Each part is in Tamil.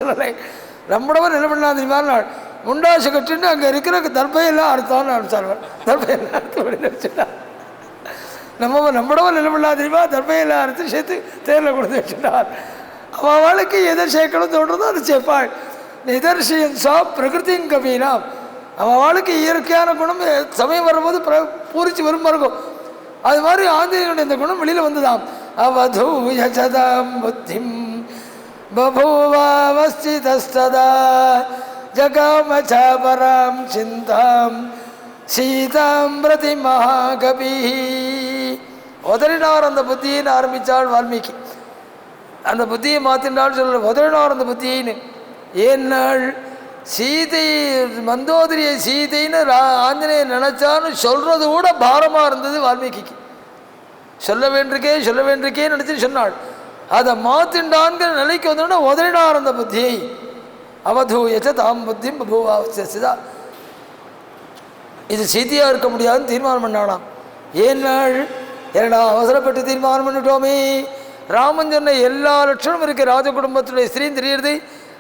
சொல்லலை. நம்மளவர் என்ன பண்ணலாம் தெரியுமா, முண்டாசு கட்டுன்னு அங்கே இருக்கிற தர்பையெல்லாம் அறுத்தான்னு அனுப்பிச்சார். தர்பையெல்லாம் அறுத்து வெளியில் வச்சுட்டான். நம்மளவர் என்ன பண்ணலாம் தெரியுமா, தர்பையெல்லாம் அறுத்து சேர்த்து தேரில் கொடுத்து வச்சுட்டார். அவன் வாழ்க்கை எதை சேர்க்கணும் தோன்றதோ அதை சேர்ப்பாள். நிதர்ஷியன் சா பிரகிருதியும் கவீனாம். அவன் வாழ்க்கை இயற்கையான குணம் சமயம் வரும்போது பூரிச்சு வருமா இருக்கும். அது மாதிரி ஆஞ்சநேயனுடைய இந்த குணம் வெளியில் வந்துதான். அவதூயசதாம் புத்திம் பபூவாவஸ்திதஸ்ததா ஜகாமசாபராம் சிந்தாம் சீதாம் பிரதி மகாகபி. உதறினார் அந்த புத்தியின்னு ஆரம்பித்தாள் வால்மீகி. அந்த புத்தியை மாற்றினாள் சொல்ல, உதறினார் அந்த புத்தியின்னு. ஏன்னாள் சீதை மந்தோதரியை சீதைன்னு ஆஞ்சநேயன் நினைச்சான்னு சொல்றது கூட பாரமாக இருந்தது வால்மீகிக்கு. சொல்ல வேண்டியிருக்கே நினைச்சு சொன்னாள். அதை மாத்தின்டான்கிற நிலைக்கு வந்தோன்னா உதறினார் அந்த புத்தியை. அவதூயச்ச தாம் புத்தியும் பபூவாவஸ்திதா. இது சீதையாக இருக்க முடியாதுன்னு தீர்மானம் பண்ணாலாம். ஏன்னாள் என்னடா அவசரப்பட்டு தீர்மானம் பண்ணிட்டோமே. ராமன் சொன்ன எல்லா லட்சணமும் இருக்குது. ராஜ குடும்பத்துடைய ஸ்திரீன்னு தெரியுது,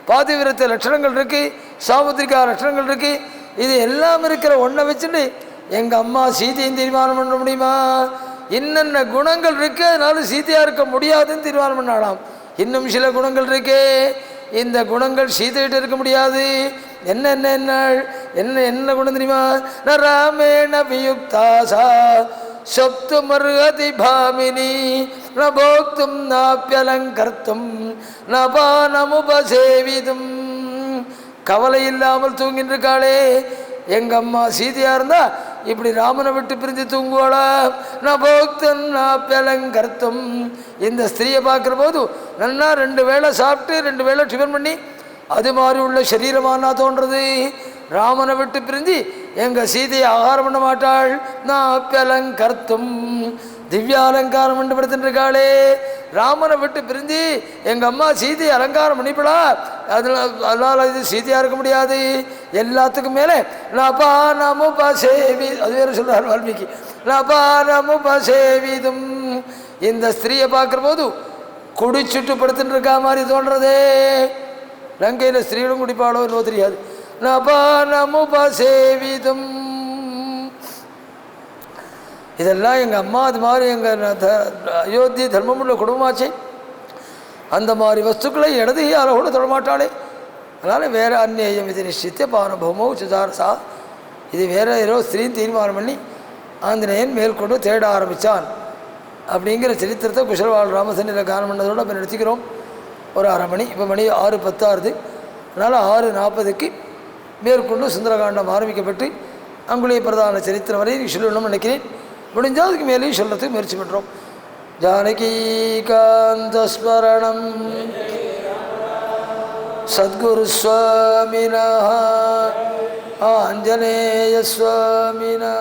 பாதிவிரத்த லட்சணங்கள் இருக்குது, சாமுத்திரிகா லட்சணங்கள் இருக்குது. இது எல்லாம் இருக்கிற ஒன்றை வச்சுட்டு எங்கள் அம்மா சீதையும் தீர்மானம் பண்ண முடியுமா? இன்னென்ன குணங்கள் இருக்கு, அதனால சீதையாக இருக்க முடியாதுன்னு தீர்மானம் பண்ணாலாம். இன்னும் சில குணங்கள் இருக்கு, இந்த குணங்கள் சீதையிட்ட இருக்க முடியாது. என்ன என்ன என்ன என்ன என்ன குணம் தெரியுமா? ந ராமேண வியுக்தாசா சொப்து மருகதி பாமினி ந போக்தும் நாப்பியலங்கர்த்தும் நபானமுபசேவிதும். கவலை இல்லாமல் தூங்கின்னு இருக்காளே எங்கள் அம்மா சீதையாக இருந்தால் இப்படி ராமனை விட்டு பிரிஞ்சு தூங்குவாளா? நான் போக்தன் நாப்பியலங்கர்த்தும். இந்த ஸ்திரீயை பார்க்குற போது நல்லா 2 வேளை சாப்பிட்டு 2 வேளை டிஃபன் பண்ணி அது மாதிரி உள்ள சரீரமானா தோன்றது. ராமனை விட்டு பிரிஞ்சு எங்கள் சீதையை ஆகாரம் பண்ண மாட்டாள். நாப்பியலங்கர்த்தும் திவ்யாலங்காரம் பண்ணி படுத்துட்டுருக்காளே. ராமனை விட்டு பிரிஞ்சு எங்கள் அம்மா சீதையை அலங்காரம் பண்ணிப்படா, அதனால் இது சீதையாக இருக்க முடியாது. எல்லாத்துக்கும் மேலே நபானமுபசேவி, அது வேறு சொல்கிறார் வால்மீகி. நபானமுபசேவிதும். இந்த ஸ்திரீயை பார்க்குற போது குடிச்சுட்டு படுத்துட்டு இருக்கா மாதிரி தோன்றதே. லங்கையில் ஸ்திரீகளும் குடிப்பாளோ என்னவோ தெரியாது. நபானமுபசேவிதும். இதெல்லாம் எங்கள் அம்மா அது மாதிரி எங்கள் அயோத்தி தர்மமுள்ள குடும்பமாச்சே. அந்த மாதிரி வஸ்துக்களை இடதுகையால் கூட தொடமாட்டாளே. அதனால் வேறு அந்நேயம் இது நிச்சயத்தை பானுபவமோ சுதாரசா. இது வேறு ஏதோ ஸ்திரீன்னு தீர்மானம் பண்ணி ஆஞ்சநேயன் மேற்கொண்டு தேட ஆரம்பித்தான் அப்படிங்கிற சரித்திரத்தை குஷல்வாள் ராமசன்னியில் காரணம் பண்ணதோடு இப்போ நிறுத்திக்கிறோம். ஒரு 1/2 மணி. இப்போ மணி 6:10 ஆகுது. அதனால் 6:40க்கு மேற்கொண்டு சுந்தரகாண்டம் ஆரம்பிக்கப்பட்டு அங்குலேய பிரதான சரித்திரம் வரை சொல்லணும்னு நினைக்கிறேன். முடிஞ்சால் அதுக்கு மேலேயும் சொல்கிறதுக்கு முயற்சி பண்ணுறோம். ஜானகீகாந்தஸ்மரணம் சத்குரு சுவாமினா ஆஞ்சநேய சுவாமினா.